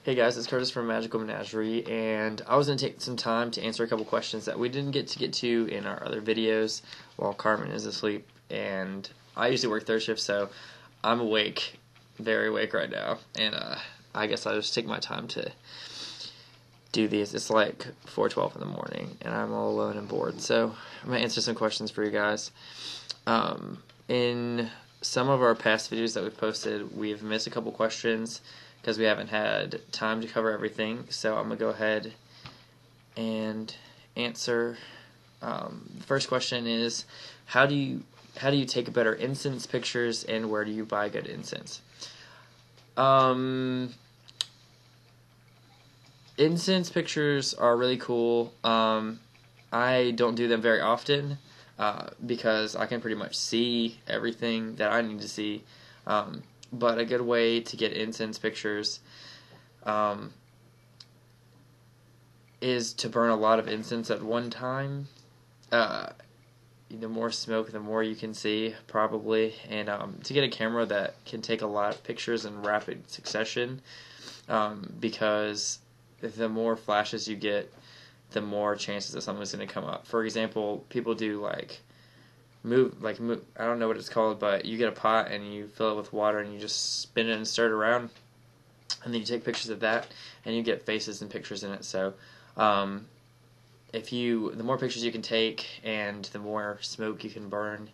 Hey guys, it's Curtis from Magical Menagerie, and I was going to take some time to answer a couple questions that we didn't get to in our other videos while Carmen is asleep. And I usually work third shift, so I'm awake, very awake right now. And I guess I'll just take my time to do these. It's like 4:12 in the morning, and I'm all alone and bored. So I'm going to answer some questions for you guys. In some of our past videos that we've posted, we've missed a couple questions because we haven't had time to cover everything. So I'm going to go ahead and answer. The first question is, how do you take better incense pictures, and where do you buy good incense? Incense pictures are really cool. I don't do them very often because I can pretty much see everything that I need to see. But a good way to get incense pictures is to burn a lot of incense at one time. The more smoke, the more you can see, probably. And to get a camera that can take a lot of pictures in rapid succession, because the more flashes you get, the more chances that something's going to come up. For example, people do move, I don't know what it's called, but you get a pot and you fill it with water and you just spin it and stir it around, and then you take pictures of that and you get faces and pictures in it. So the more pictures you can take and the more smoke you can burn,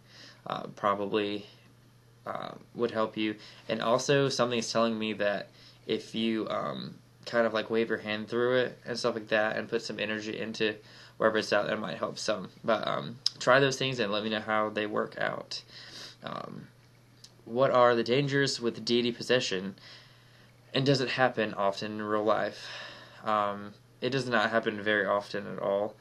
probably would help you. And also, something is telling me that if you kind of wave your hand through it and stuff like that and put some energy into wherever it's out, that might help some. But try those things and let me know how they work out. What are the dangers with deity possession, and does it happen often in real life? It does not happen very often at all.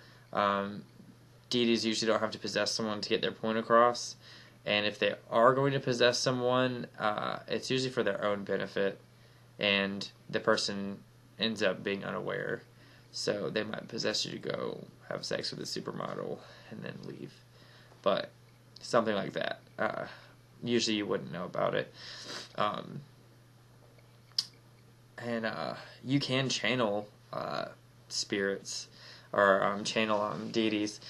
Deities usually don't have to possess someone to get their point across, and if they are going to possess someone, it's usually for their own benefit, and the person ends up being unaware. So they might possess you to go have sex with a supermodel and then leave. But something like that. Usually you wouldn't know about it. And you can channel spirits or channel deities.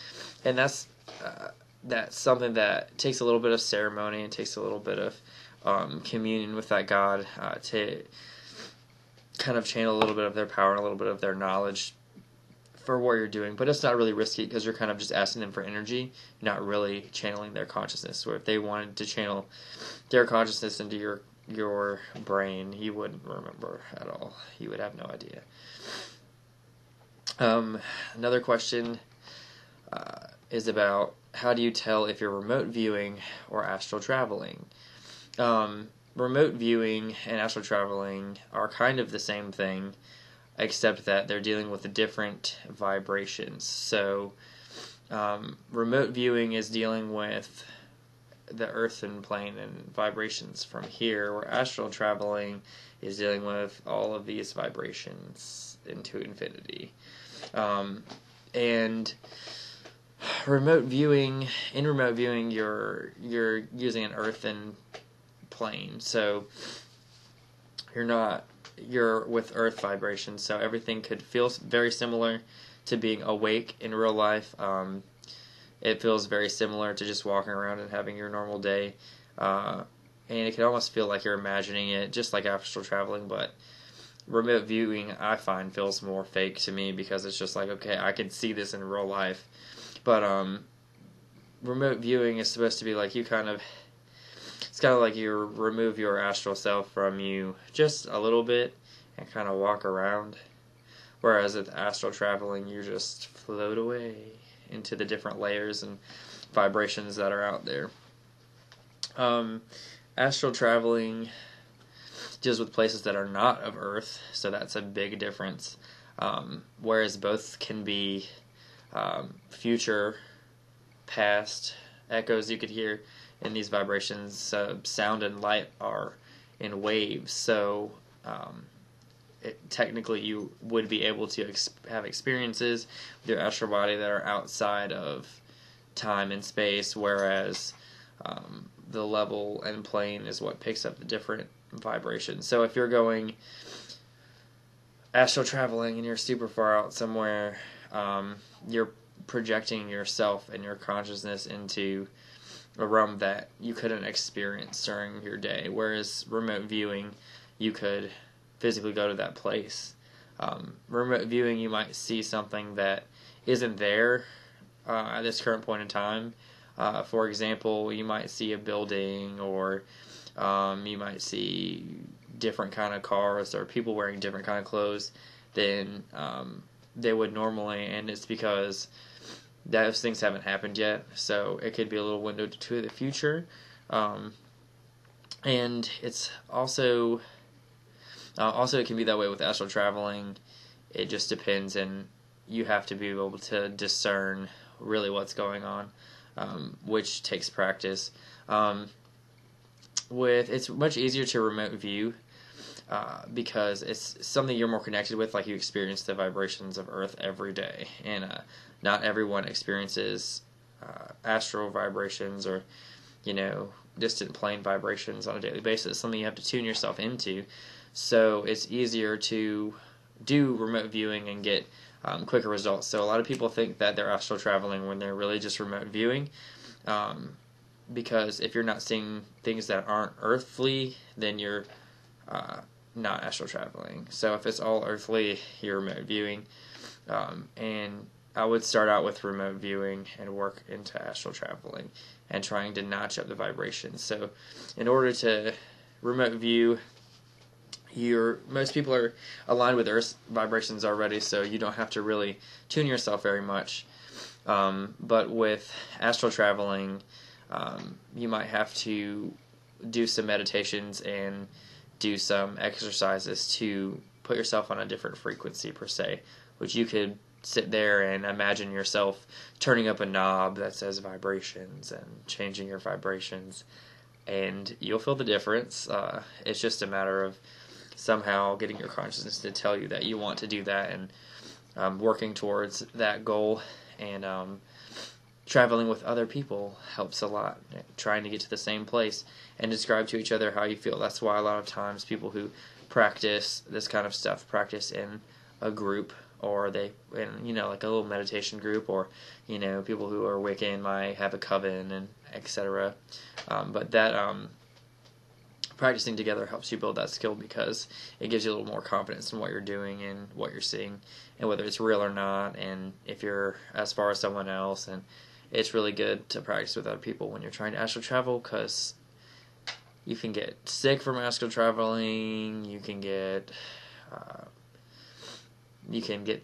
And that's something that takes a little bit of ceremony and takes a little bit of communion with that god to kind of channel a little bit of their power and a little bit of their knowledge for what you're doing. But it's not really risky because you're kind of just asking them for energy, not really channeling their consciousness. Or if they wanted to channel their consciousness into your brain, you wouldn't remember at all. You would have no idea. Another question is about, how do you tell if you're remote viewing or astral traveling? Remote viewing and astral traveling are kind of the same thing, except that they're dealing with different vibrations. So, remote viewing is dealing with the earthen plane and vibrations from here, where astral traveling is dealing with all of these vibrations into infinity. And remote viewing, you're using an earthen plane, so you're with earth vibrations, so everything could feel very similar to being awake in real life. It feels very similar to just walking around and having your normal day, and it can almost feel like you're imagining it, just like astral traveling. But remote viewing, I find, feels more fake to me, because it's just like, okay, I can see this in real life. But remote viewing is supposed to be like it's kind of like you remove your astral self from you just a little bit and kind of walk around. Whereas with astral traveling, you just float away into the different layers and vibrations that are out there. Astral traveling deals with places that are not of Earth, so that's a big difference. Whereas both can be future, past echoes you could hear in these vibrations. Sound and light are in waves, so technically you would be able to have experiences with your astral body that are outside of time and space, whereas the level and plane is what picks up the different vibrations. So if you're going astral traveling and you're super far out somewhere, you're projecting yourself and your consciousness into a realm that you couldn't experience during your day. Whereas remote viewing, you could physically go to that place. Remote viewing, you might see something that isn't there at this current point in time. For example, you might see a building, or you might see different kind of cars or people wearing different kind of clothes than they would normally, and it's because those things haven't happened yet. So it could be a little window to the future, and it's also it can be that way with astral traveling. It just depends, and you have to be able to discern really what's going on, which takes practice. It's much easier to remote view because it's something you're more connected with, like you experience the vibrations of Earth every day, and not everyone experiences astral vibrations or distant plane vibrations on a daily basis. It's something you have to tune yourself into, so it's easier to do remote viewing and get quicker results. So a lot of people think that they're astral traveling when they're really just remote viewing, because if you're not seeing things that aren't earthly, then you're not astral traveling. So if it's all earthly, you're remote viewing, and I would start out with remote viewing and work into astral traveling and trying to notch up the vibrations. So in order to remote view, most people are aligned with Earth's vibrations already, so you don't have to really tune yourself very much. But with astral traveling, you might have to do some meditations and do some exercises to put yourself on a different frequency per se, which you could sit there and imagine yourself turning up a knob that says vibrations and changing your vibrations, and you'll feel the difference. It's just a matter of somehow getting your consciousness to tell you that you want to do that, and working towards that goal. And traveling with other people helps a lot, trying to get to the same place and describe to each other how you feel. That's why a lot of times people who practice this kind of stuff practice in a group, or like a little meditation group, or people who are Wiccan might have a coven, and etc. But that practicing together helps you build that skill, because it gives you a little more confidence in what you're doing and what you're seeing, and whether it's real or not, and if you're as far as someone else. And it's really good to practice with other people when you're trying to astral travel, because you can get sick from astral traveling. You can get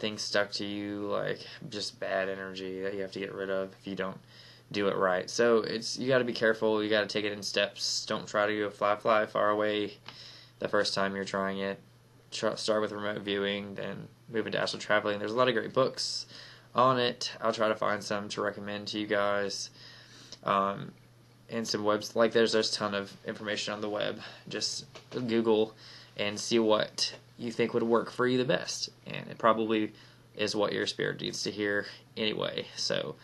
things stuck to you, like just bad energy that you have to get rid of if you don't do it right. So you got to be careful. You got to take it in steps. Don't try to go fly far away the first time you're trying it. Start with remote viewing, then move into astral traveling. There's a lot of great books on it. I'll try to find some to recommend to you guys. And some webs, like there's a ton of information on the web. Just Google and see what you think would work for you the best, and it probably is what your spirit needs to hear anyway. So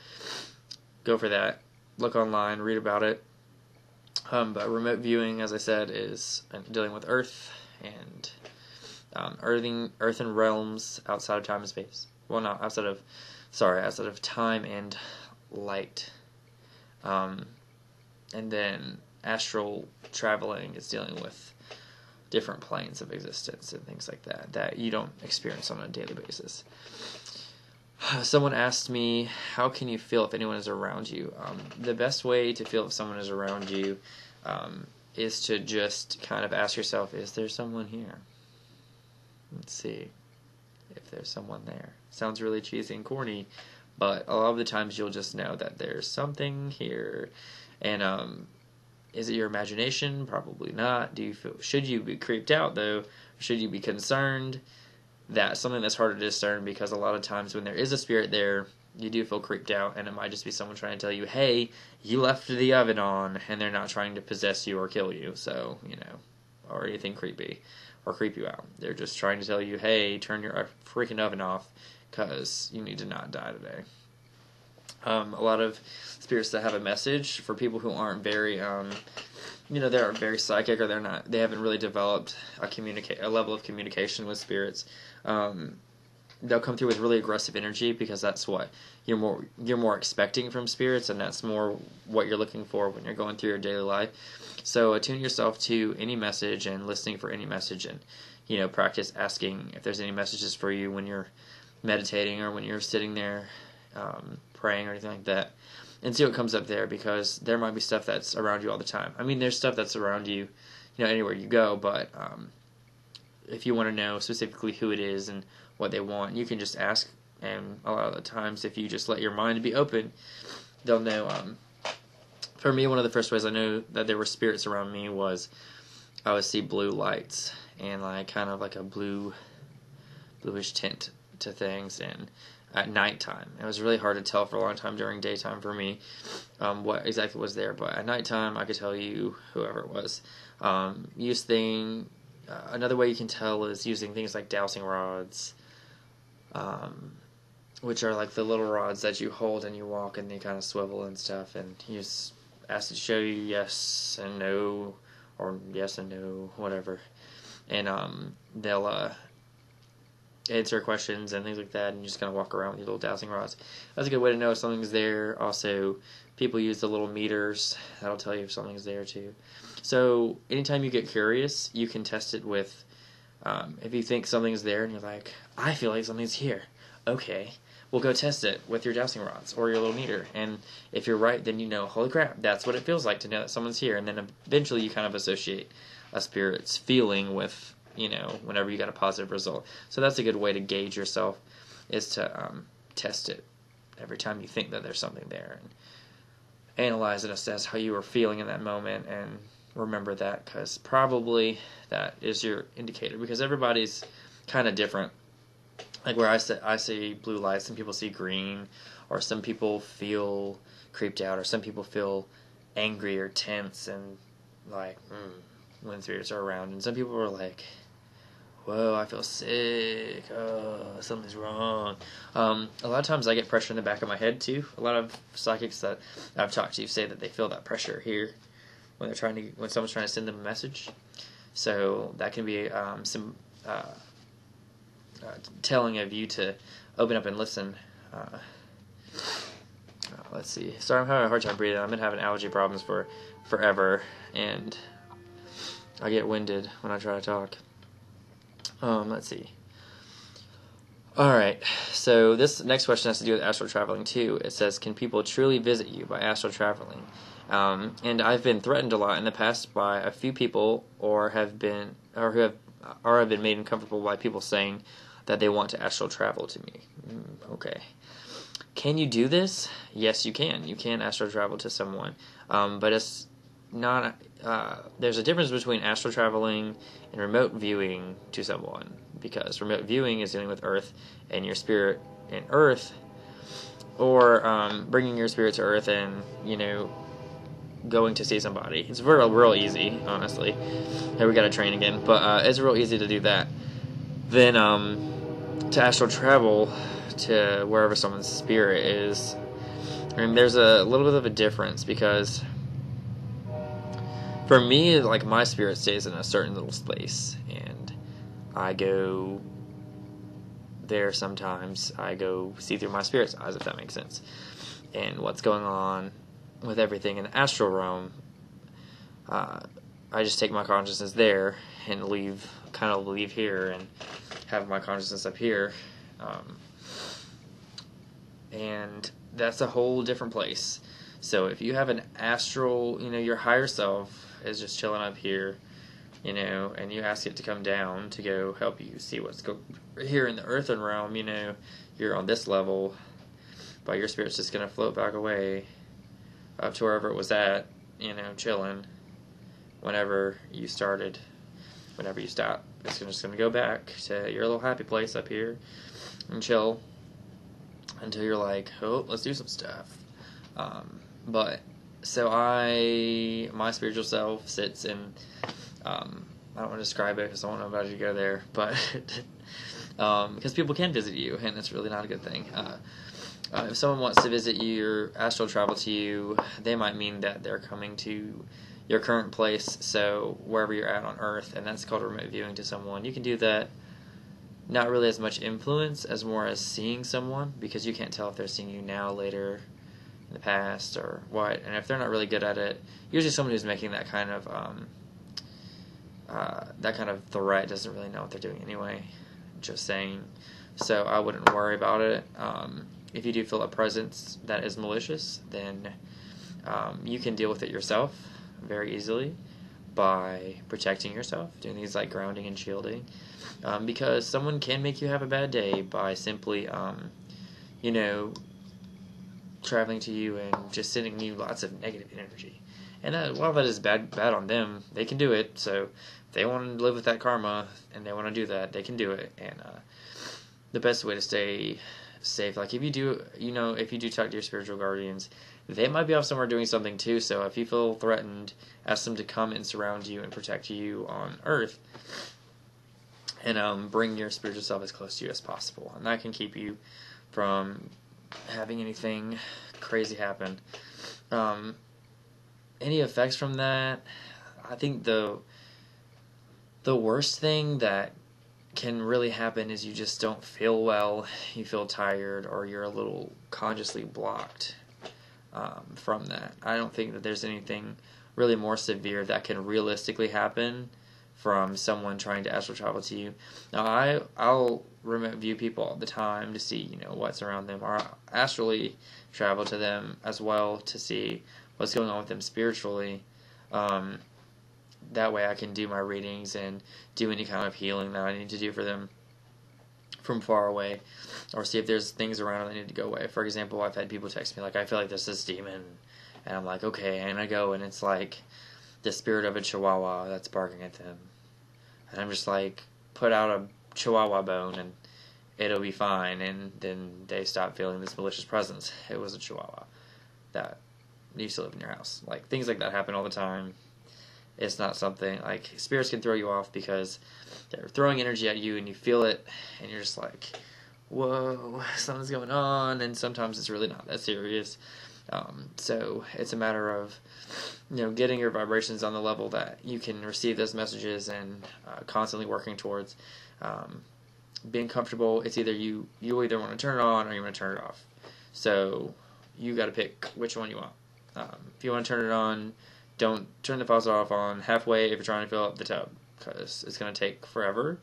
go for that. Look online, read about it. But remote viewing, as I said, is dealing with Earth and earthen realms outside of time and space. Well, not outside of time and light. And then astral traveling is dealing with different planes of existence and things like that you don't experience on a daily basis. Someone asked me, how can you feel if anyone is around you? The best way to feel if someone is around you is to just kind of ask yourself, is there someone here? Let's see if there's someone there. Sounds really cheesy and corny, but a lot of the times you'll just know that there's something here. And is it your imagination? Probably not. Should you be creeped out, though? Or should you be concerned? That's something that's harder to discern, because a lot of times when there is a spirit there, you do feel creeped out, and it might just be someone trying to tell you, hey, you left the oven on, and they're not trying to possess you or kill you, so, or anything creepy, or creep you out. They're just trying to tell you, hey, turn your freaking oven off, because you need to not die today. A lot of spirits that have a message for people who aren't very, they're very psychic, or they haven't really developed a level of communication with spirits. They'll come through with really aggressive energy, because that's what you're more expecting from spirits, and that's more what you're looking for when you're going through your daily life. So attune yourself to any message and listening for any message, and practice asking if there's any messages for you when you're meditating or when you're sitting there praying or anything like that, and see what comes up there, because there might be stuff that's around you all the time. I mean, there's stuff that's around you, anywhere you go, but if you want to know specifically who it is and what they want, you can just ask, and a lot of the times, if you just let your mind be open, they'll know. For me, one of the first ways I knew that there were spirits around me was I would see blue lights, and kind of like a bluish tint to things, and at nighttime. It was really hard to tell for a long time during daytime for me what exactly was there, but at nighttime I could tell you whoever it was. Another way you can tell is using things like dowsing rods, which are like the little rods that you hold and you walk and they kind of swivel and stuff, and you just ask it to show you yes and no, or yes and no, whatever, and they'll answer questions and things like that, and you just kind of walk around with your little dowsing rods. That's a good way to know if something's there. Also, people use the little meters. That'll tell you if something's there too. So anytime you get curious, you can test it with, if you think something's there and you're like, I feel like something's here. Okay, well, go test it with your dowsing rods or your little meter. And if you're right, then holy crap, that's what it feels like to know that someone's here. And then eventually you kind of associate a spirit's feeling with, whenever you got a positive result. So that's a good way to gauge yourself, is to test it every time you think that there's something there, and analyze and assess how you were feeling in that moment, and remember that, because probably that is your indicator, because everybody's kind of different. Like where I see blue lights, some people see green, or some people feel creeped out, or some people feel angry or tense and when spirits are around, and some people are like, whoa, I feel sick, oh, something's wrong. A lot of times I get pressure in the back of my head too. A lot of psychics that I've talked to say that they feel that pressure here when someone's trying to send them a message. So that can be some telling of you to open up and listen. Let's see. Sorry, I'm having a hard time breathing. I've been having allergy problems for forever, and I get winded when I try to talk. Let's see. Alright, so this next question has to do with astral traveling too. It says, can people truly visit you by astral traveling? And I've been threatened a lot in the past by a few people, or have been made uncomfortable by people saying that they want to astral travel to me. Okay. Can you do this? Yes, you can. You can astral travel to someone. But it's not, there's a difference between astral traveling and remote viewing to someone, because remote viewing is dealing with Earth and your spirit in Earth, or bringing your spirit to Earth and, going to see somebody. It's real easy, honestly. Hey, we gotta train again, but it's real easy to do that. Then to astral travel to wherever someone's spirit is, there's a little bit of a difference, because for me, my spirit stays in a certain little space, and I go there sometimes. I go see through my spirit's eyes, if that makes sense, and what's going on with everything in the astral realm. I just take my consciousness there and leave here and have my consciousness up here, and that's a whole different place. So if you have an astral, your higher self is just chilling up here, and you ask it to come down to go help you see what's here in the earthen realm, you're on this level, but your spirit's just going to float back away up to wherever it was at, chilling. Whenever you stop, it's just going to go back to your little happy place up here and chill until you're like, oh, let's do some stuff. So my spiritual self sits in, I don't want to describe it because I don't know about you to go there, but because people can visit you, and it's really not a good thing. If someone wants to visit you or astral travel to you, they might mean that they're coming to your current place, so wherever you're at on Earth, and that's called remote viewing to someone. You can do that, not really as much influence as more as seeing someone, because you can't tell if they're seeing you now, later, in the past, or what. And if they're not really good at it, usually someone who's making that kind of threat doesn't really know what they're doing anyway. Just saying. So I wouldn't worry about it. If you do feel a presence that is malicious, then you can deal with it yourself very easily by protecting yourself, doing things like grounding and shielding, because someone can make you have a bad day by simply, traveling to you and just sending you lots of negative energy. And while that is bad on them, they can do it. So if they want to live with that karma and they want to do that, they can do it. And the best way to stay safe, like if you do talk to your spiritual guardians, they might be off somewhere doing something too. So if you feel threatened, ask them to come and surround you and protect you on Earth, and bring your spiritual self as close to you as possible. And that can keep you from having anything crazy happen. Any effects from that? I think the worst thing that can really happen is you just don't feel well, you feel tired, or you're a little consciously blocked from that. I don't think that there's anything really more severe that can realistically happen from someone trying to astral travel to you. Now, I'll remote view people all the time to see, what's around them, or astrally travel to them as well to see what's going on with them spiritually. That way I can do my readings and do any kind of healing that I need to do for them from far away, or see if there's things around that need to go away. For example, I've had people text me like, I feel like there's this demon, and I'm like, okay, and I go, and it's like the spirit of a chihuahua that's barking at them. And I'm just like, put out a chihuahua bone and it'll be fine. And then they stop feeling this malicious presence. It was a chihuahua that used to live in your house. Like, things like that happen all the time. It's not something, like, spirits can throw you off because they're throwing energy at you and you feel it and you're just like, whoa, something's going on. And sometimes it's really not that serious. So it's a matter of, getting your vibrations on the level that you can receive those messages, and constantly working towards being comfortable. It's either you either want to turn it on or you want to turn it off. So you got to pick which one you want. If you want to turn it on, don't turn the faucet off on halfway if you're trying to fill up the tub, because it's going to take forever.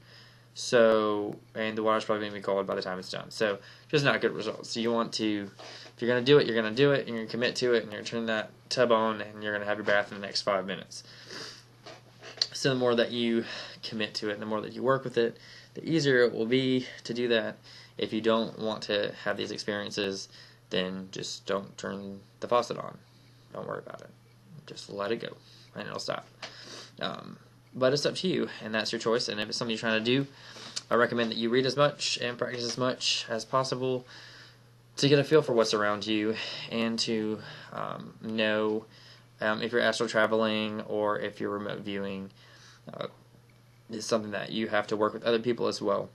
So, and the water's probably going to be cold by the time it's done. So, just not good results. So you want to, if you're going to do it, you're going to do it, and you're going to commit to it, and you're going to turn that tub on, and you're going to have your bath in the next 5 minutes. So the more that you commit to it, and the more that you work with it, the easier it will be to do that. If you don't want to have these experiences, then just don't turn the faucet on. Don't worry about it. Just let it go, and it'll stop. But it's up to you, and that's your choice. And if it's something you're trying to do, I recommend that you read as much and practice as much as possible to get a feel for what's around you, and to know if you're astral traveling or if you're remote viewing. Is something that you have to work with other people as well,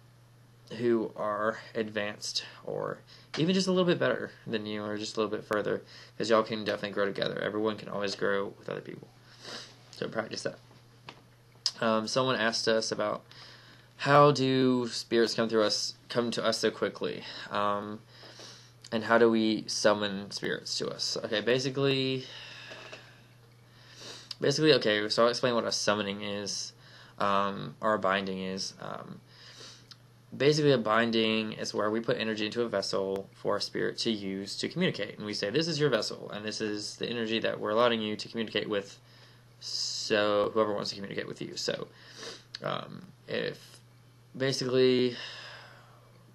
who are advanced or even just a little bit better than you, or just a little bit further, because y'all can definitely grow together. Everyone can always grow with other people. So practice that. Someone asked us about how do spirits come to us so quickly, and how do we summon spirits to us? Okay, basically, okay. So I'll explain what a summoning is, or a binding is. Basically, a binding is where we put energy into a vessel for a spirit to use to communicate, and we say, "This is your vessel, and this is the energy that we're allowing you to communicate with." So whoever wants to communicate with you. So if basically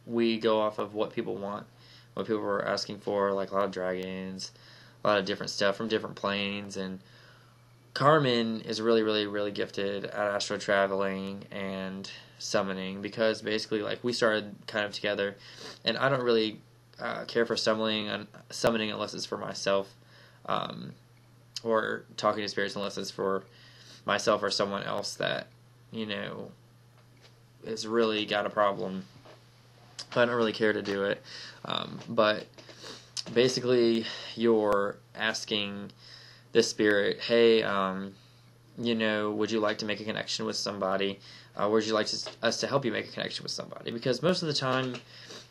we go off of what people want, what people are asking for, like a lot of dragons, a lot of different stuff from different planes, and Carmen is really, really, really gifted at astral traveling and summoning, because basically, like, we started kind of together, and I don't really care for summoning unless it's for myself, or talking to spirits unless it's for myself or someone else that, has really got a problem. I don't really care to do it. But basically, you're asking the spirit, hey, would you like to make a connection with somebody? Would you like us to help you make a connection with somebody? Because most of the time,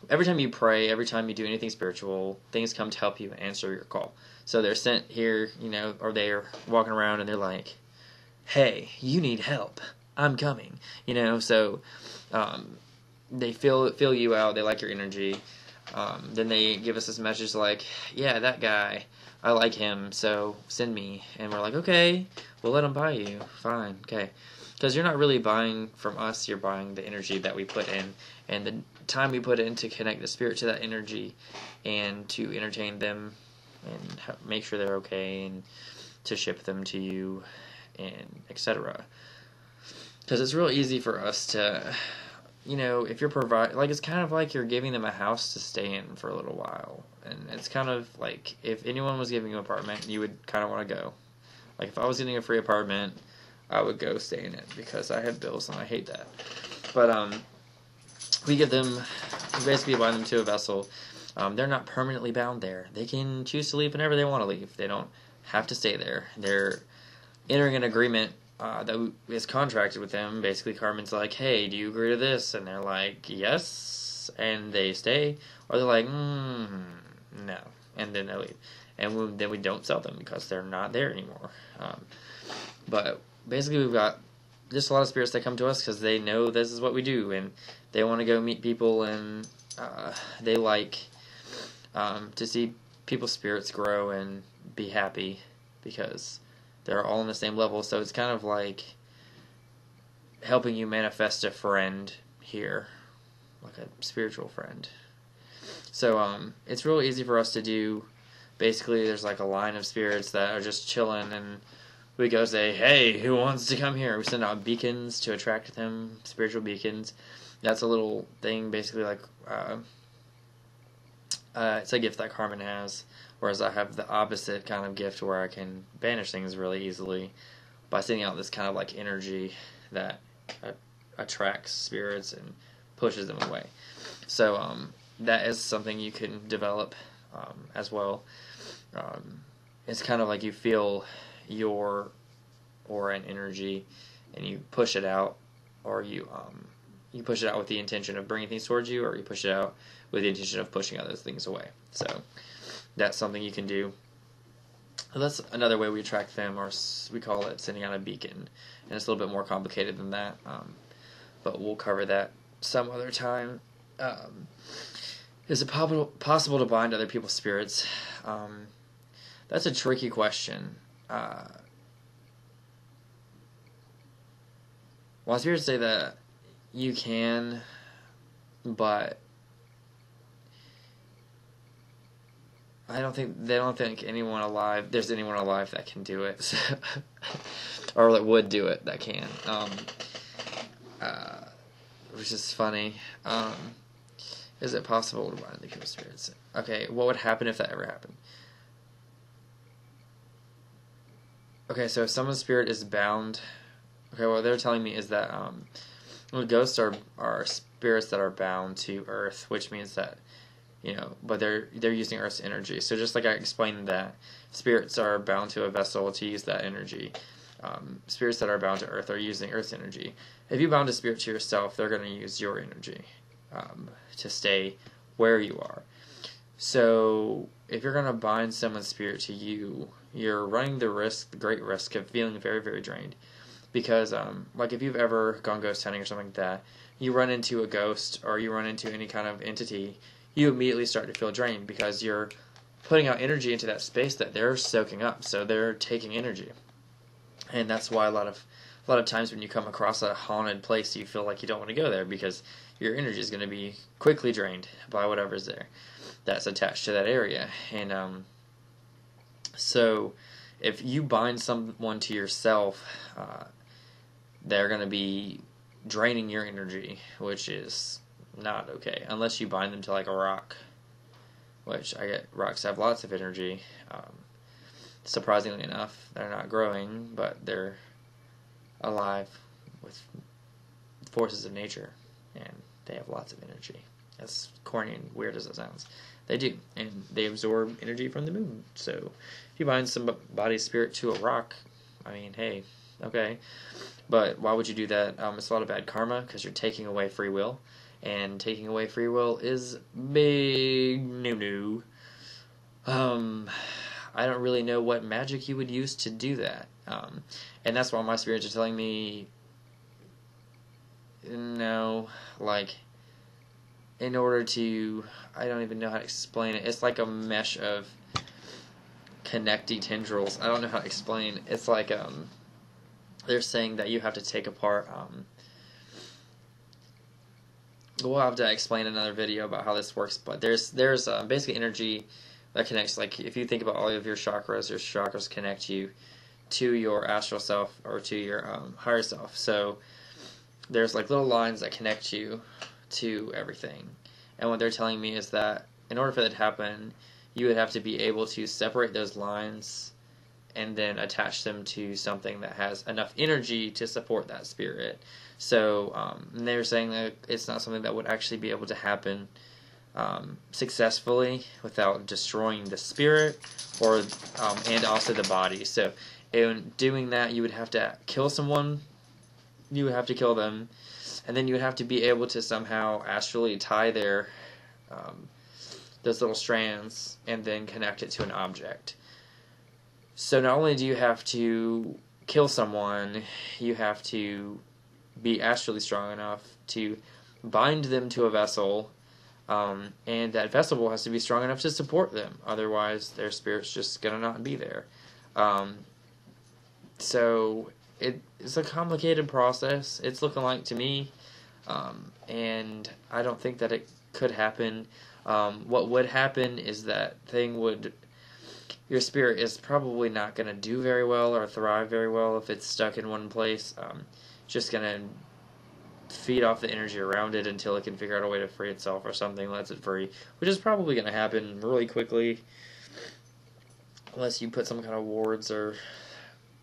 every time you pray, every time you do anything spiritual, things come to help you answer your call. So they're sent here, or they're walking around and they're like, hey, you need help. I'm coming. So they feel you out. They like your energy. Then they give us this message like, yeah, that guy, I like him, so send me. And we're like, okay, we'll let him buy you. Fine, okay. Because you're not really buying from us, you're buying the energy that we put in, and the time we put in to connect the spirit to that energy, and to entertain them, and make sure they're okay, and to ship them to you, and etc. Because it's real easy for us to, if you're it's kind of like you're giving them a house to stay in for a little while. And it's kind of like, if anyone was giving you an apartment, you would kind of want to go. Like, if I was getting a free apartment, I would go stay in it, because I have bills and I hate that. But, we basically bind them to a vessel. They're not permanently bound there. They can choose to leave whenever they want to leave. They don't have to stay there. They're entering an agreement that is contracted with them. Basically, Carmen's like, hey, do you agree to this? And they're like, yes, and they stay. Or they're like, no, and then they leave. And then we don't sell them because they're not there anymore. But basically, we've got just a lot of spirits that come to us because they know this is what we do, and they want to go meet people, and they like to see people's spirits grow and be happy, because they're all on the same level. So it's kind of like helping you manifest a friend here, like a spiritual friend. So it's real easy for us to do. Basically, there's like a line of spirits that are just chilling, and we go say, hey, who wants to come here? We send out beacons to attract them, spiritual beacons. That's a little thing, basically, like it's a gift that Carmen has, whereas I have the opposite kind of gift where I can banish things really easily by sending out this kind of like energy that attracts spirits and pushes them away. So that is something you can develop as well. It's kind of like you feel your aura and energy, and you push it out, or you push it out with the intention of bringing things towards you, or you push it out with the intention of pushing other things away. So that's something you can do. And that's another way we attract them, or we call it sending out a beacon, and it's a little bit more complicated than that, but we'll cover that some other time. Is it possible to bind other people's spirits? That's a tricky question. Well, spirits say that you can, but they don't think there's anyone alive that can do it, so, or that would do it that can, which is funny. Is it possible to bind the people's spirits? Okay, what would happen if that ever happened? Okay, so if someone's spirit is bound, okay, what they're telling me is that ghosts are spirits that are bound to Earth, which means that, but they're using Earth's energy. So just like I explained that spirits are bound to a vessel to use that energy, spirits that are bound to Earth are using Earth's energy. If you bound a spirit to yourself, they're going to use your energy to stay where you are. So if you're going to bind someone's spirit to you, you're running the great risk of feeling very, very drained. Because, like if you've ever gone ghost hunting or something like that, you run into a ghost or you run into any kind of entity, you immediately start to feel drained because you're putting out energy into that space that they're soaking up. So they're taking energy. And that's why a lot of times when you come across a haunted place, you feel like you don't want to go there because your energy is going to be quickly drained by whatever's there that's attached to that area. And so if you bind someone to yourself, they're going to be draining your energy, which is not okay, unless you bind them to like a rock, which I get rocks have lots of energy. Surprisingly enough, they're not growing, but they're alive with forces of nature, and they have lots of energy. As corny and weird as it sounds, they do, and they absorb energy from the moon. So if you bind somebody's spirit to a rock, I mean, hey, Okay, but why would you do that? It's a lot of bad karma because you're taking away free will, and taking away free will is big no-no. I don't really know what magic you would use to do that. And that's why my spirits are telling me, no, like, in order to, I don't even know how to explain it. It's like a mesh of connecty tendrils. I don't know how to explain. It's like, they're saying that you have to take apart, we'll have to explain another video about how this works, but there's basically energy that connects, like, if you think about all of your chakras connect you to your astral self, or to your higher self. So there's like little lines that connect you to everything. And what they're telling me is that in order for that to happen, you would have to be able to separate those lines and then attach them to something that has enough energy to support that spirit. So they're saying that it's not something that would actually be able to happen successfully without destroying the spirit or and also the body. So in doing that, you would have to kill someone, you would have to kill them, and then you would have to be able to somehow astrally tie their those little strands and then connect it to an object. So not only do you have to kill someone, you have to be astrally strong enough to bind them to a vessel, and that vessel has to be strong enough to support them. Otherwise, their spirit's just gonna not be there. So it's a complicated process. It's looking like to me, and I don't think that it could happen. What would happen is that your spirit is probably not going to do very well or thrive very well if it's stuck in one place. Just going to feed off the energy around it until it can figure out a way to free itself or something, lets it free, which is probably going to happen really quickly unless you put some kind of wards or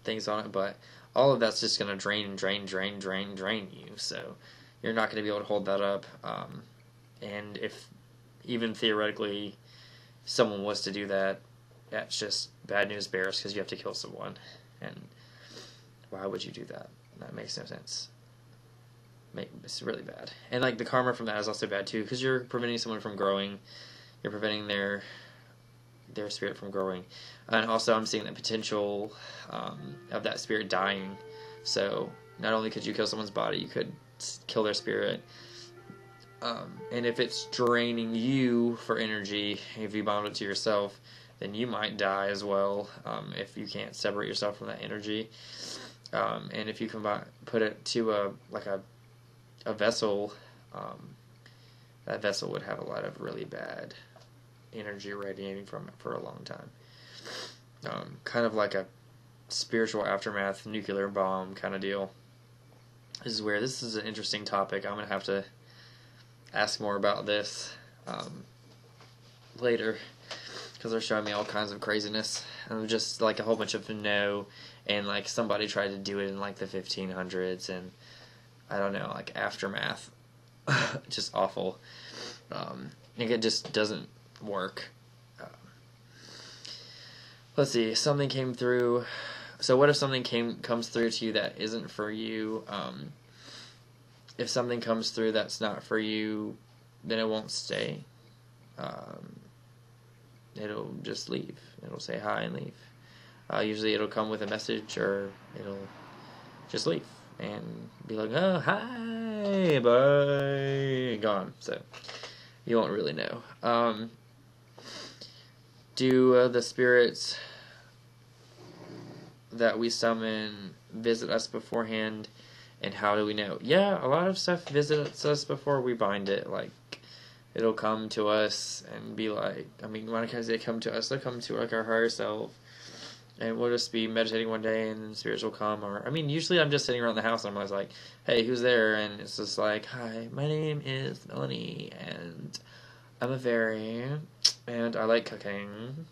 things on it. But all of that's just going to drain you, so you're not going to be able to hold that up. And if even theoretically someone was to do that, that's just bad news bears, because you have to kill someone. And why would you do that? That makes no sense. It's really bad. And like the karma from that is also bad too, because you're preventing someone from growing. You're preventing their spirit from growing. And also I'm seeing the potential of that spirit dying. So not only could you kill someone's body, you could kill their spirit. And if it's draining you for energy, if you bond it to yourself, then you might die as well, if you can't separate yourself from that energy. And if you put it to a vessel, that vessel would have a lot of really bad energy radiating from it for a long time. Kind of like a spiritual aftermath nuclear bomb kind of deal. This is an interesting topic. I'm going to have to ask more about this later, because they're showing me all kinds of craziness, and just like a whole bunch of and like somebody tried to do it in like the 1500s, and I don't know, like aftermath. Just awful. It just doesn't work. Let's see, something came through. So what if something comes through to you that isn't for you? If something comes through that's not for you, then it won't stay. It'll just leave. It'll say hi and leave. Usually it'll come with a message, or it'll just leave and be like, oh, hi, bye, gone. So you won't really know. Do the spirits that we summon visit us beforehand? And how do we know? Yeah, a lot of stuff visits us before we bind it. Like, it'll come to us and be like, when I say come to us, they'll come to like our higher self, and we'll just be meditating one day, and then spirits will come. Or usually I'm just sitting around the house, and I'm always like, hey, who's there? And it's just like, hi, my name is Melanie, and I'm a fairy, and I like cooking,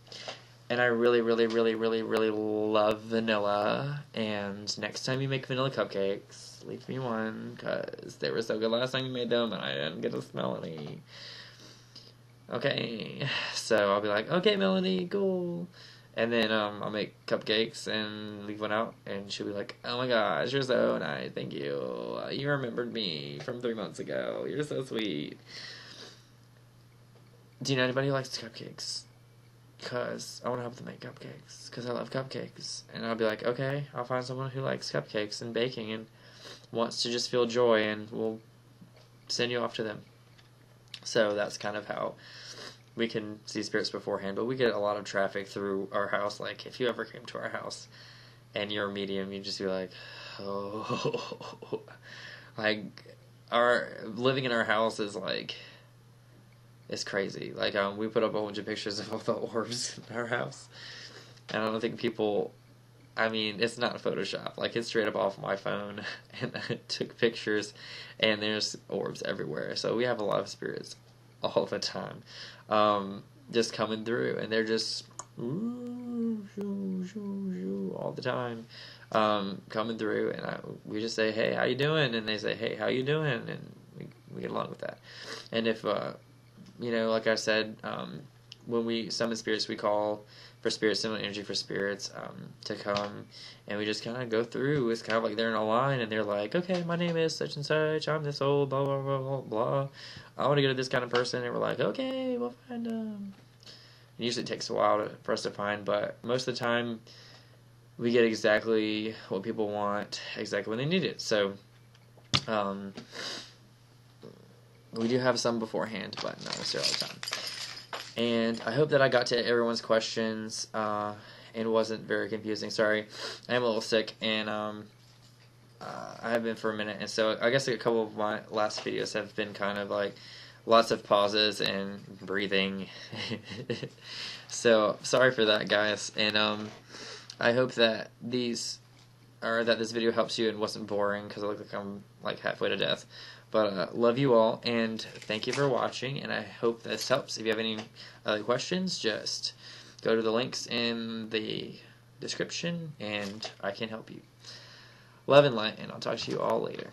and I really, really, really, really, really love vanilla. And next time you make vanilla cupcakes, leave me one, because they were so good last time you made them, and I didn't get to smell any. Okay, so I'll be like, okay, Melanie, cool. And then I'll make cupcakes and leave one out, and she'll be like, "Oh my gosh, you're so nice, thank you. You remembered me from 3 months ago. You're so sweet." Do you know anybody who likes cupcakes? Because I want to help them make cupcakes, because I love cupcakes. And I'll be like, okay, I'll find someone who likes cupcakes and baking and wants to just feel joy, and we'll send you off to them. So that's kind of how we can see spirits beforehand. But we get a lot of traffic through our house. Like, if you ever came to our house and you're a medium, you'd just be like, oh. Like, our living in our house is like, it's crazy. Like, we put up a bunch of pictures of all the orbs in our house. And I don't think people, I mean, it's not Photoshop. Like, it's straight up off my phone. And I took pictures, and there's orbs everywhere. So we have a lot of spirits all the time. Just coming through. And they're just all the time. Coming through. And we just say, hey, how you doing? And they say, hey, how you doing? And we get along with that. And if, you know, like I said, when we summon spirits, we call for spirits, similar energy for spirits to come, and we just kind of go through. It's kind of like they're in a line, and they're like, okay, my name is such and such, I'm this old, blah, blah, blah, blah, blah. I want to go to this kind of person, and we're like, okay, we'll find them. It usually takes a while for us to find, but most of the time, we get exactly what people want, exactly when they need it. So, we do have some beforehand, but not necessarily all the time. And I hope that I got to everyone's questions and wasn't very confusing. Sorry, I am a little sick, and I have been for a minute. And so I guess a couple of my last videos have been kind of like lots of pauses and breathing. So sorry for that, guys. And I hope that this video helps you and wasn't boring, because I look like I'm like halfway to death. But love you all, and thank you for watching, and I hope this helps. If you have any other questions, just go to the links in the description, and I can help you. Love and light, and I'll talk to you all later.